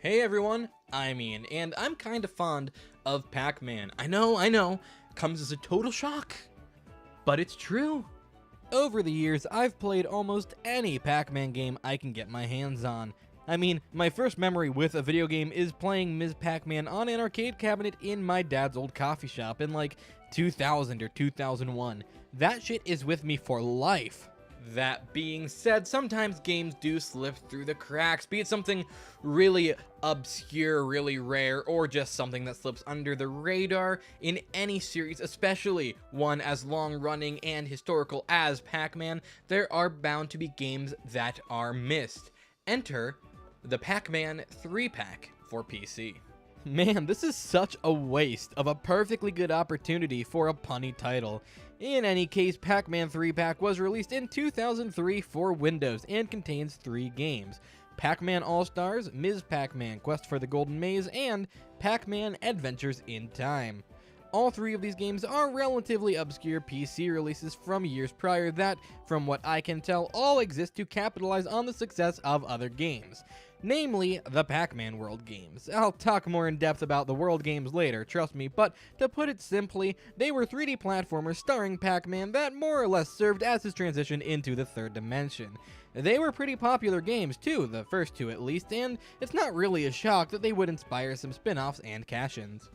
Hey everyone, I'm Ian, and I'm kinda fond of Pac-Man. I know, comes as a total shock, but it's true. Over the years, I've played almost any Pac-Man game I can get my hands on. I mean, my first memory with a video game is playing Ms. Pac-Man on an arcade cabinet in my dad's old coffee shop in like 2000 or 2001. That shit is with me for life. That being said, sometimes games do slip through the cracks, be it something really obscure, really rare, or just something that slips under the radar in any series, especially one as long-running and historical as Pac-Man. There are bound to be games that are missed. Enter the Pac-Man 3 Pack for PC. Man, this is such a waste of a perfectly good opportunity for a punny title. In any case, Pac-Man 3 Pack was released in 2003 for Windows and contains 3 games: Pac-Man All-Stars, Ms. Pac-Man Quest for the Golden Maze, and Pac-Man Adventures in Time. All 3 of these games are relatively obscure PC releases from years prior that, from what I can tell, all exist to capitalize on the success of other games, namely the Pac-Man World games. I'll talk more in depth about the World games later, trust me, but to put it simply, they were 3D platformers starring Pac-Man that more or less served as his transition into the third dimension. They were pretty popular games too, the first 2 at least, and it's not really a shock that they would inspire some spin-offs and cash-ins.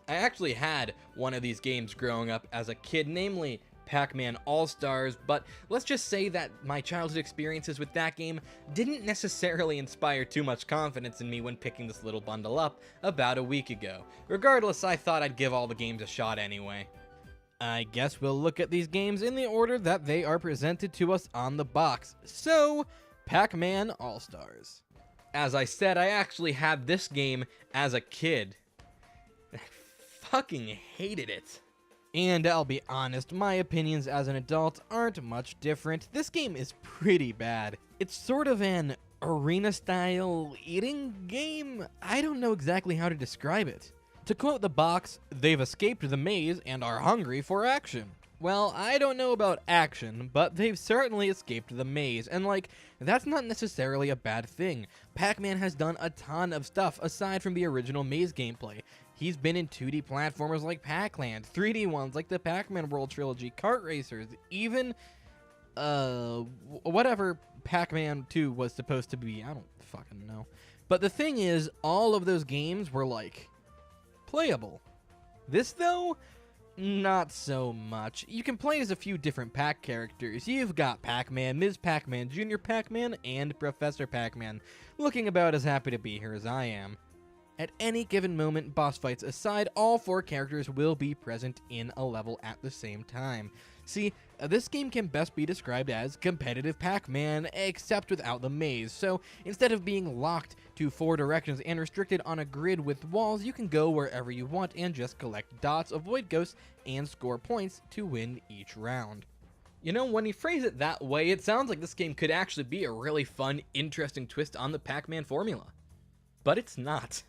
I actually had one of these games growing up as a kid, namely Pac-Man All-Stars, but let's just say that my childhood experiences with that game didn't necessarily inspire too much confidence in me when picking this little bundle up about a week ago. Regardless, I thought I'd give all the games a shot anyway. I guess we'll look at these games in the order that they are presented to us on the box. So, Pac-Man All-Stars. As I said, I actually had this game as a kid. I fucking hated it. And I'll be honest, my opinions as an adult aren't much different. This game is pretty bad. It's sort of an arena-style eating game? I don't know exactly how to describe it. To quote the box, they've escaped the maze and are hungry for action. Well, I don't know about action, but they've certainly escaped the maze, and that's not necessarily a bad thing. Pac-Man has done a ton of stuff aside from the original maze gameplay. He's been in 2D platformers like Pac-Land, 3D ones like the Pac-Man World Trilogy, kart racers, even, whatever Pac-Man 2 was supposed to be, I don't fucking know. But the thing is, all of those games were, playable. This, though, not so much. You can play as a few different Pac characters. You've got Pac-Man, Ms. Pac-Man, Junior Pac-Man, and Professor Pac-Man, looking about as happy to be here as I am. At any given moment, boss fights aside, all 4 characters will be present in a level at the same time. See, this game can best be described as competitive Pac-Man, except without the maze. So instead of being locked to 4 directions and restricted on a grid with walls, you can go wherever you want and just collect dots, avoid ghosts, and score points to win each round. You know, when you phrase it that way, it sounds like this game could actually be a really fun, interesting twist on the Pac-Man formula. But it's not.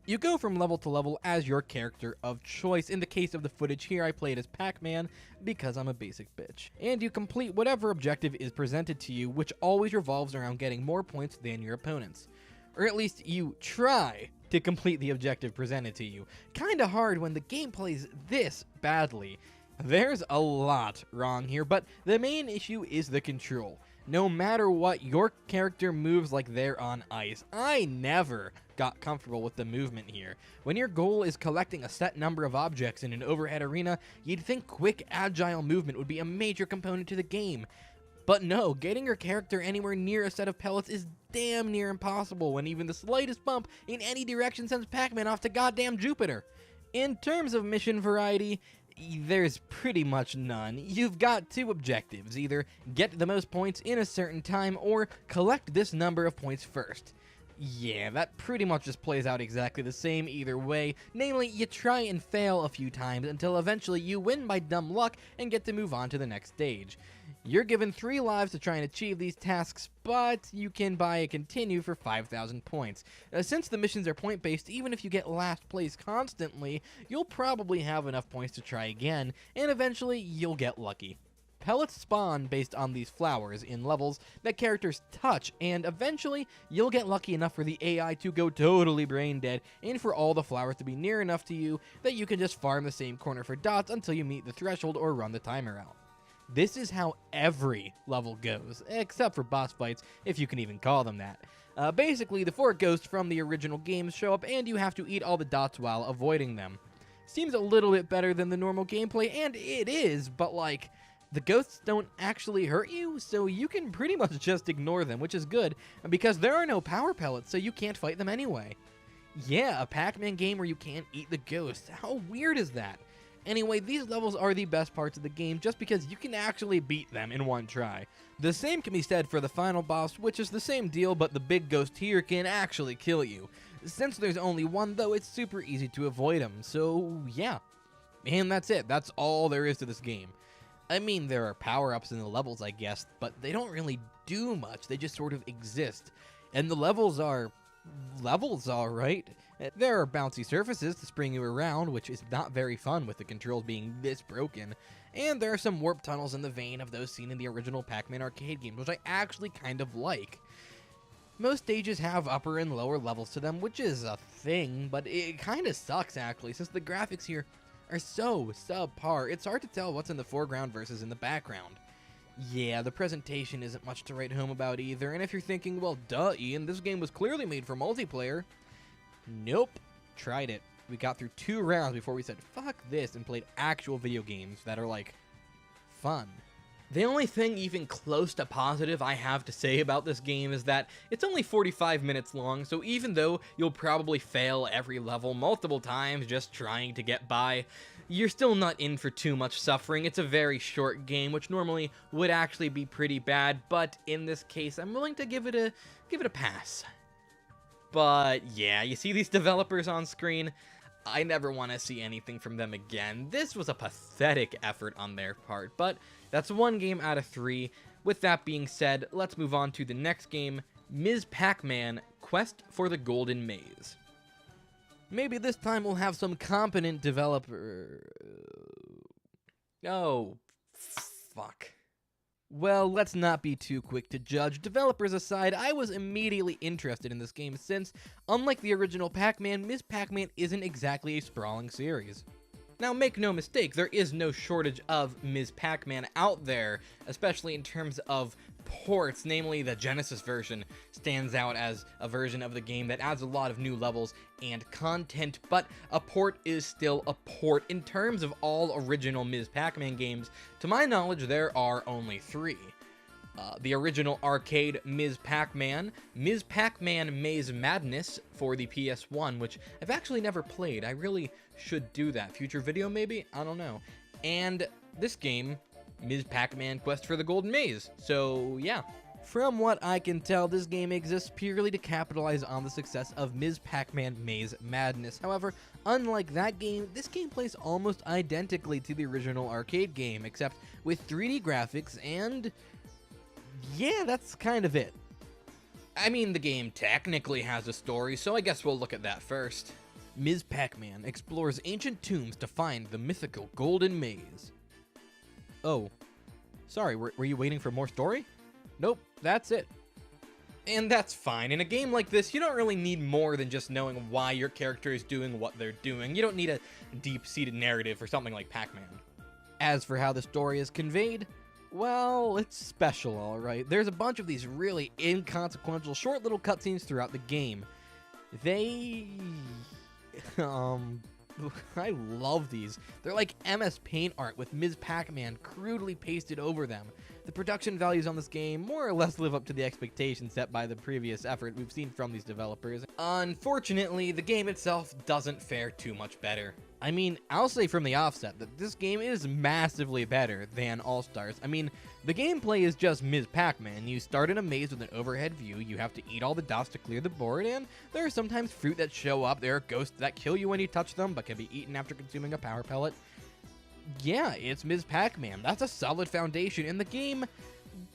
You go from level to level as your character of choice. In the case of the footage here, I played as Pac-Man because I'm a basic bitch. And you complete whatever objective is presented to you, which always revolves around getting more points than your opponents. Or at least you try to complete the objective presented to you. Kinda hard when the game plays this badly. There's a lot wrong here, but the main issue is the control. No matter what, your character moves like they're on ice. I never got comfortable with the movement here. When your goal is collecting a set number of objects in an overhead arena, you'd think quick, agile movement would be a major component to the game. But no, getting your character anywhere near a set of pellets is damn near impossible when even the slightest bump in any direction sends Pac-Man off to goddamn Jupiter. In terms of mission variety, there's pretty much none. You've got 2 objectives: either get the most points in a certain time or collect this number of points first. Yeah, that pretty much just plays out exactly the same either way. Namely, you try and fail a few times until eventually you win by dumb luck and get to move on to the next stage. You're given 3 lives to try and achieve these tasks, but you can buy a continue for 5,000 points. Since the missions are point-based, even if you get last place constantly, you'll probably have enough points to try again, and eventually you'll get lucky. Pellets spawn based on these flowers in levels that characters touch, and eventually you'll get lucky enough for the AI to go totally brain dead and for all the flowers to be near enough to you that you can just farm the same corner for dots until you meet the threshold or run the timer out. This is how every level goes, except for boss fights, if you can even call them that. Basically, the 4 ghosts from the original games show up and you have to eat all the dots while avoiding them. Seems a little bit better than the normal gameplay, and it is, but like, the ghosts don't actually hurt you, so you can pretty much just ignore them, which is good, because there are no power pellets, so you can't fight them anyway. Yeah, a Pac-Man game where you can't eat the ghosts. How weird is that? Anyway, these levels are the best parts of the game just because you can actually beat them in one try. The same can be said for the final boss, which is the same deal, but the big ghost here can actually kill you. Since there's only one though, it's super easy to avoid him, so yeah. And that's it, that's all there is to this game. I mean, there are power-ups in the levels, I guess, but they don't really do much, they just sort of exist. And the levels are alright. There are bouncy surfaces to spring you around, which is not very fun with the controls being this broken. And there are some warp tunnels in the vein of those seen in the original Pac-Man arcade games, which I actually kind of like. Most stages have upper and lower levels to them, which is a thing, but it kind of sucks actually, since the graphics here are so subpar. It's hard to tell what's in the foreground versus in the background. Yeah, the presentation isn't much to write home about either, and if you're thinking, well, duh, Ian, this game was clearly made for multiplayer. Nope. Tried it. We got through 2 rounds before we said, fuck this, and played actual video games that are, like, fun. The only thing even close to positive I have to say about this game is that it's only 45 minutes long, so even though you'll probably fail every level multiple times just trying to get by, you're still not in for too much suffering. It's a very short game, which normally would actually be pretty bad, but in this case, I'm willing to give it a pass. But yeah, you see these developers on screen? I never want to see anything from them again. This was a pathetic effort on their part, but that's 1 game out of 3. With that being said, let's move on to the next game, Ms. Pac-Man: Quest for the Golden Maze. Maybe this time we'll have some competent developer... Oh, fuck. Well, let's not be too quick to judge. Developers aside, I was immediately interested in this game since, unlike the original Pac-Man, Ms. Pac-Man isn't exactly a sprawling series. Now, make no mistake, there is no shortage of Ms. Pac-Man out there, especially in terms of ports, namely the Genesis version stands out as a version of the game that adds a lot of new levels and content, but a port is still a port. In terms of all original Ms. Pac-Man games, to my knowledge, there are only 3. The original arcade Ms. Pac-Man, Ms. Pac-Man Maze Madness for the PS1, which I've actually never played. I really should do that. Future video maybe? I don't know. And this game, Ms. Pac-Man Quest for the Golden Maze. So yeah. From what I can tell, this game exists purely to capitalize on the success of Ms. Pac-Man Maze Madness. However, unlike that game, this game plays almost identically to the original arcade game, except with 3D graphics and... yeah, that's kind of it. I mean, the game technically has a story, so I guess we'll look at that first. Ms. Pac-Man explores ancient tombs to find the mythical Golden Maze. Oh, sorry, were you waiting for more story? Nope, that's it. And that's fine. In a game like this, you don't really need more than just knowing why your character is doing what they're doing. You don't need a deep-seated narrative for something like Pac-Man. As for how the story is conveyed, well, it's special, alright. There's a bunch of these really inconsequential short little cutscenes throughout the game. They... I love these. They're like MS Paint art with Ms. Pac-Man crudely pasted over them. The production values on this game more or less live up to the expectations set by the previous effort we've seen from these developers. Unfortunately, the game itself doesn't fare too much better. I mean, I'll say from the offset that this game is massively better than All-Stars. I mean, the gameplay is just Ms. Pac-Man. You start in a maze with an overhead view, you have to eat all the dots to clear the board, and there are sometimes fruit that show up. There are ghosts that kill you when you touch them, but can be eaten after consuming a power pellet. Yeah, it's Ms. Pac-Man. That's a solid foundation, and the game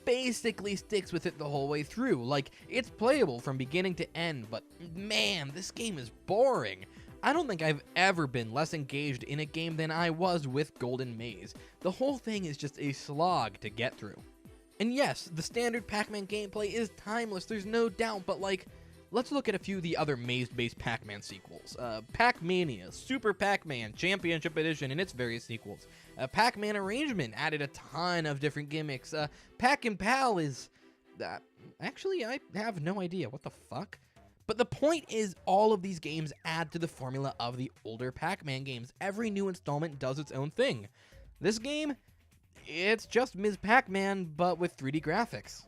basically sticks with it the whole way through. Like, it's playable from beginning to end, but man, this game is boring. I don't think I've ever been less engaged in a game than I was with Golden Maze. The whole thing is just a slog to get through. And yes, the standard Pac-Man gameplay is timeless, there's no doubt, but like, let's look at a few of the other maze-based Pac-Man sequels. Pac-Mania, Super Pac-Man, Championship Edition, and its various sequels. Pac-Man Arrangement added a ton of different gimmicks. Pac-and-Pal is... actually, I have no idea. What the fuck? But the point is, all of these games add to the formula of the older Pac-Man games. Every new installment does its own thing. This game, it's just Ms. Pac-Man, but with 3D graphics.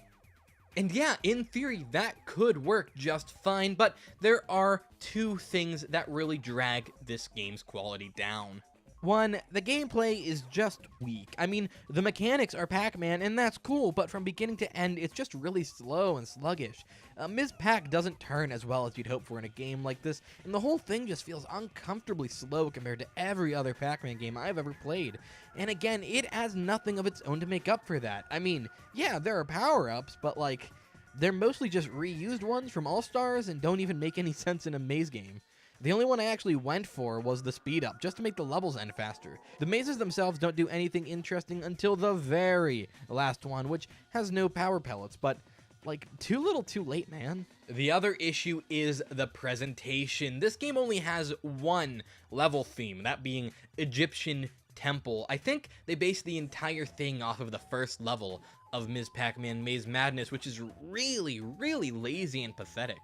And yeah, in theory, that could work just fine, but there are two things that really drag this game's quality down. One, the gameplay is just weak. I mean, the mechanics are Pac-Man, and that's cool, but from beginning to end, it's just really slow and sluggish. Ms. Pac doesn't turn as well as you'd hope for in a game like this, and the whole thing just feels uncomfortably slow compared to every other Pac-Man game I've ever played. And again, it has nothing of its own to make up for that. I mean, yeah, there are power-ups, but like, they're mostly just reused ones from All-Stars and don't even make any sense in a maze game. The only one I actually went for was the speed up, just to make the levels end faster. The mazes themselves don't do anything interesting until the very last one, which has no power pellets, but like, too little too late, man. The other issue is the presentation. This game only has one level theme, that being Egyptian Temple. I think they based the entire thing off of the first level of Ms. Pac-Man Maze Madness, which is really, really lazy and pathetic.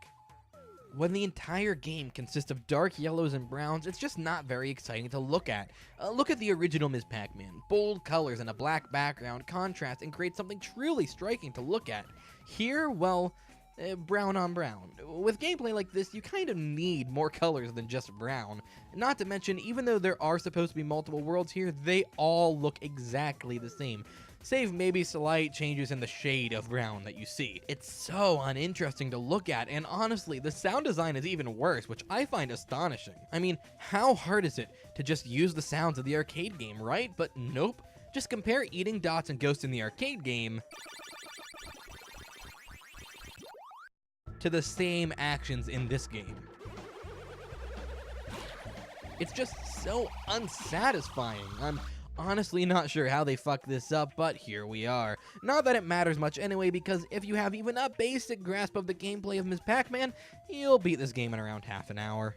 When the entire game consists of dark yellows and browns, it's just not very exciting to look at. Look at the original Ms. Pac-Man. Bold colors and a black background contrast and create something truly striking to look at. Here, well, brown on brown. With gameplay like this, you kind of need more colors than just brown. Not to mention, even though there are supposed to be multiple worlds here, they all look exactly the same, save maybe slight changes in the shade of brown that you see. It's so uninteresting to look at, and honestly, the sound design is even worse, which I find astonishing. I mean, how hard is it to just use the sounds of the arcade game, right? But nope. Just compare eating dots and ghosts in the arcade game to the same actions in this game. It's just so unsatisfying. I'm honestly not sure how they fucked this up, but here we are. Not that it matters much anyway, because if you have even a basic grasp of the gameplay of Ms. Pac-Man, you'll beat this game in around half an hour.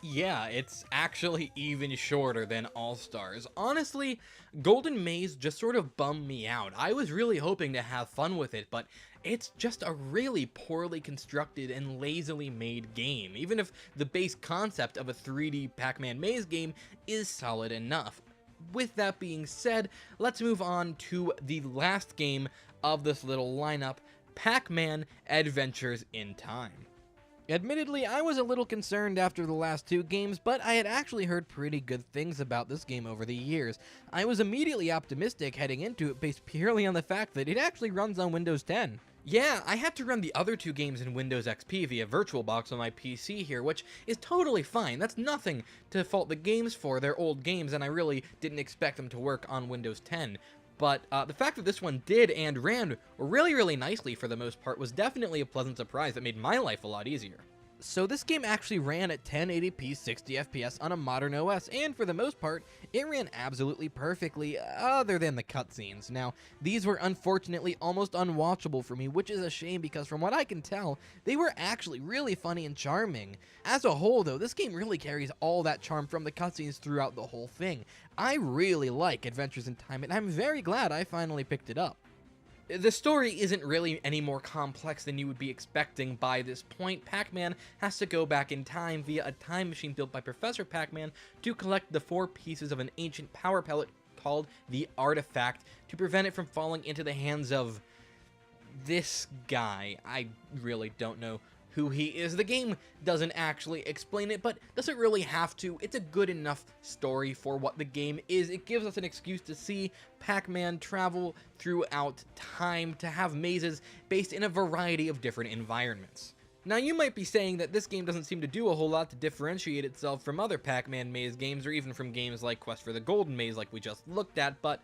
Yeah, it's actually even shorter than All-Stars. Honestly, Golden Maze just sort of bummed me out. I was really hoping to have fun with it, but it's just a really poorly constructed and lazily made game, even if the base concept of a 3D Pac-Man maze game is solid enough. With that being said, let's move on to the last game of this little lineup, Pac-Man Adventures in Time. Admittedly, I was a little concerned after the last two games, but I had actually heard pretty good things about this game over the years. I was immediately optimistic heading into it based purely on the fact that it actually runs on Windows 10. Yeah, I had to run the other two games in Windows XP via VirtualBox on my PC here, which is totally fine. That's nothing to fault the games for. They're old games, and I really didn't expect them to work on Windows 10. But the fact that this one did and ran really, really nicely for the most part was definitely a pleasant surprise that made my life a lot easier. So this game actually ran at 1080p 60 FPS on a modern OS, and for the most part, it ran absolutely perfectly, other than the cutscenes. Now, these were unfortunately almost unwatchable for me, which is a shame because from what I can tell, they were actually really funny and charming. As a whole though, this game really carries all that charm from the cutscenes throughout the whole thing. I really like Adventures in Time, and I'm very glad I finally picked it up. The story isn't really any more complex than you would be expecting by this point. Pac-Man has to go back in time via a time machine built by Professor Pac-Man to collect the 4 pieces of an ancient power pellet called the Artifact to prevent it from falling into the hands of this guy. I really don't know who he is. The game doesn't actually explain it, but doesn't really have to. It's a good enough story for what the game is. It gives us an excuse to see Pac-Man travel throughout time to have mazes based in a variety of different environments. Now, you might be saying that this game doesn't seem to do a whole lot to differentiate itself from other Pac-Man maze games, or even from games like Quest for the Golden Maze like we just looked at, but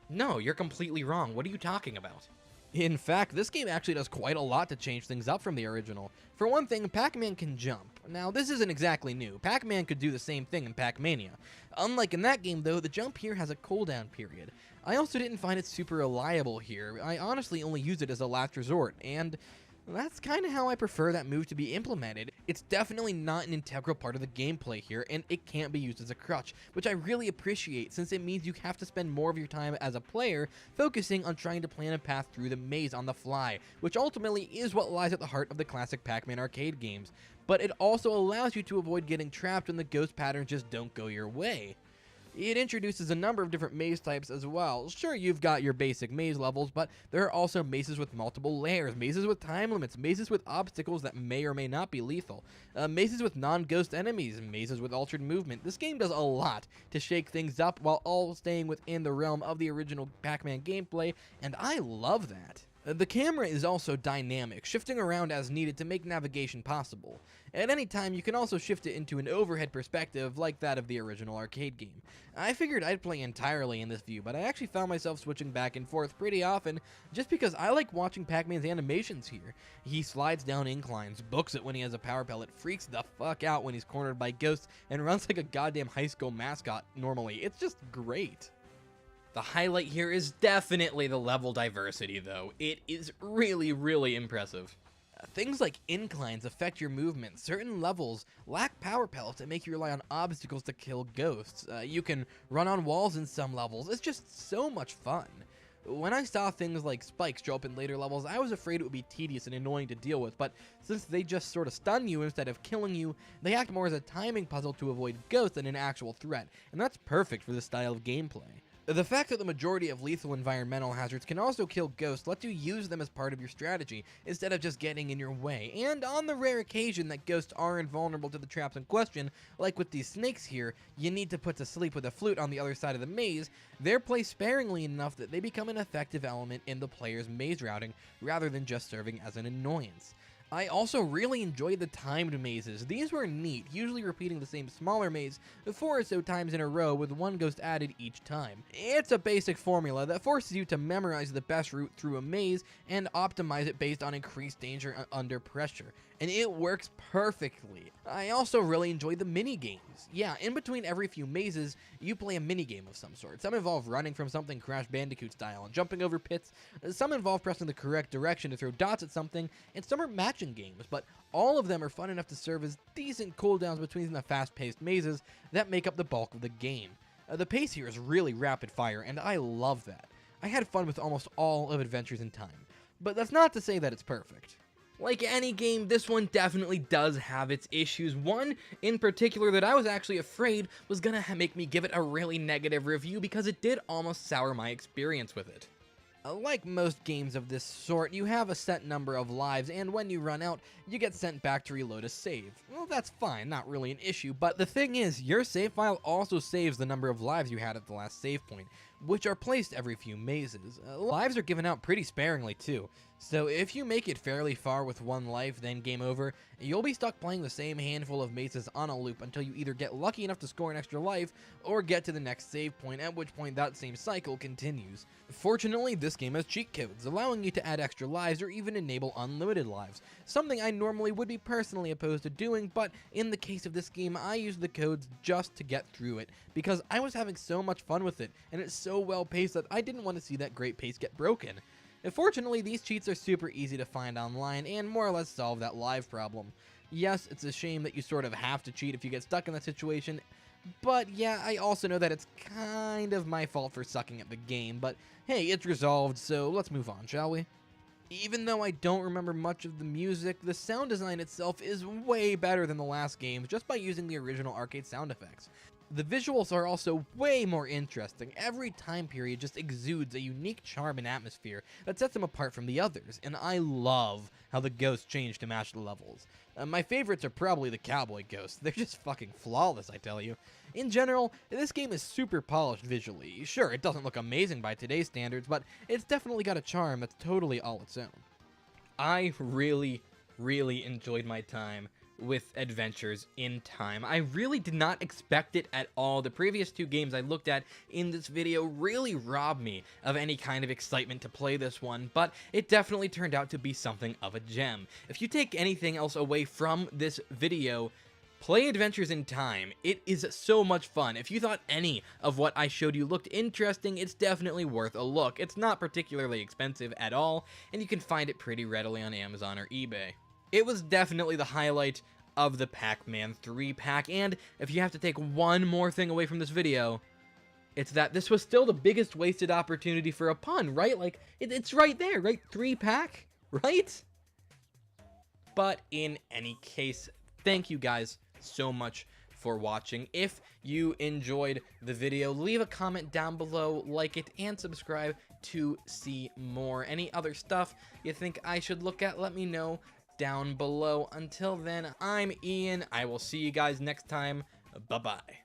no, you're completely wrong. What are you talking about? In fact, this game actually does quite a lot to change things up from the original. For one thing, Pac-Man can jump. Now, this isn't exactly new. Pac-Man could do the same thing in Pac-Mania. Unlike in that game, though, the jump here has a cooldown period. I also didn't find it super reliable here. I honestly only used it as a last resort, and that's kind of how I prefer that move to be implemented. It's definitely not an integral part of the gameplay here, and it can't be used as a crutch, which I really appreciate since it means you have to spend more of your time as a player focusing on trying to plan a path through the maze on the fly, which ultimately is what lies at the heart of the classic Pac-Man arcade games. But it also allows you to avoid getting trapped when the ghost patterns just don't go your way. It introduces a number of different maze types as well. Sure, you've got your basic maze levels, but there are also mazes with multiple layers, mazes with time limits, mazes with obstacles that may or may not be lethal, mazes with non-ghost enemies, mazes with altered movement. This game does a lot to shake things up while all staying within the realm of the original Pac-Man gameplay, and I love that. The camera is also dynamic, shifting around as needed to make navigation possible. At any time, you can also shift it into an overhead perspective like that of the original arcade game. I figured I'd play entirely in this view, but I actually found myself switching back and forth pretty often just because I like watching Pac-Man's animations here. He slides down inclines, books it when he has a power pellet, freaks the fuck out when he's cornered by ghosts, and runs like a goddamn high school mascot normally. It's just great. The highlight here is definitely the level diversity, though. It is really, really impressive. Things like inclines affect your movement. Certain levels lack power pellets that make you rely on obstacles to kill ghosts. You can run on walls in some levels. It's just so much fun. When I saw things like spikes show up in later levels, I was afraid it would be tedious and annoying to deal with, but since they just sort of stun you instead of killing you, they act more as a timing puzzle to avoid ghosts than an actual threat, and that's perfect for this style of gameplay. The fact that the majority of lethal environmental hazards can also kill ghosts lets you use them as part of your strategy, instead of just getting in your way, and on the rare occasion that ghosts are invulnerable to the traps in question, like with these snakes here, you need to put to sleep with a flute on the other side of the maze, they're placed sparingly enough that they become an effective element in the player's maze routing, rather than just serving as an annoyance. I also really enjoyed the timed mazes. These were neat, usually repeating the same smaller maze 4 or so times in a row with one ghost added each time. It's a basic formula that forces you to memorize the best route through a maze and optimize it based on increased danger under pressure, and it works perfectly. I also really enjoyed the mini games. Yeah, in between every few mazes, you play a mini game of some sort. Some involve running from something Crash Bandicoot style and jumping over pits. Some involve pressing the correct direction to throw dots at something, and some are matching games, but all of them are fun enough to serve as decent cooldowns between the fast-paced mazes that make up the bulk of the game. The pace here is really rapid fire, and I love that. I had fun with almost all of Adventures in Time, but that's not to say that it's perfect. Like any game, this one definitely does have its issues. One in particular that I was actually afraid was gonna make me give it a really negative review because it did almost sour my experience with it. Like most games of this sort, you have a set number of lives, and when you run out, you get sent back to reload a save. Well, that's fine, not really an issue, but the thing is, your save file also saves the number of lives you had at the last save point, which are placed every few mazes. Lives are given out pretty sparingly too, so if you make it fairly far with one life, then game over, you'll be stuck playing the same handful of mazes on a loop until you either get lucky enough to score an extra life, or get to the next save point, at which point that same cycle continues. Fortunately, this game has cheat codes, allowing you to add extra lives or even enable unlimited lives, something I normally would be personally opposed to doing, but in the case of this game, I used the codes just to get through it, because I was having so much fun with it, and it's so well paced that I didn't want to see that great pace get broken. Fortunately, these cheats are super easy to find online and more or less solve that live problem. Yes, it's a shame that you sort of have to cheat if you get stuck in that situation, but yeah, I also know that it's kind of my fault for sucking at the game, but hey, it's resolved, so let's move on, shall we? Even though I don't remember much of the music, the sound design itself is way better than the last game just by using the original arcade sound effects. The visuals are also way more interesting. Every time period just exudes a unique charm and atmosphere that sets them apart from the others, and I love how the ghosts change to match the levels. My favorites are probably the cowboy ghosts. They're just fucking flawless, I tell you. In general, this game is super polished visually. Sure, it doesn't look amazing by today's standards, but it's definitely got a charm that's totally all its own. I really enjoyed my time with Adventures in Time. I really did not expect it at all. The previous 2 games I looked at in this video really robbed me of any kind of excitement to play this one, but it definitely turned out to be something of a gem. If you take anything else away from this video, play Adventures in Time. It is so much fun. If you thought any of what I showed you looked interesting, it's definitely worth a look. It's not particularly expensive at all, and you can find it pretty readily on Amazon or eBay. It was definitely the highlight of the Pac-Man 3 Pack, and if you have to take one more thing away from this video, it's that this was still the biggest wasted opportunity for a pun, right? Like, it's right there, right? 3 Pack, right? But in any case, thank you guys so much for watching. If you enjoyed the video, leave a comment down below, like it, and subscribe to see more. Any other stuff you think I should look at, let me know down below. Until then, I'm Ian. I will see you guys next time. Bye-bye.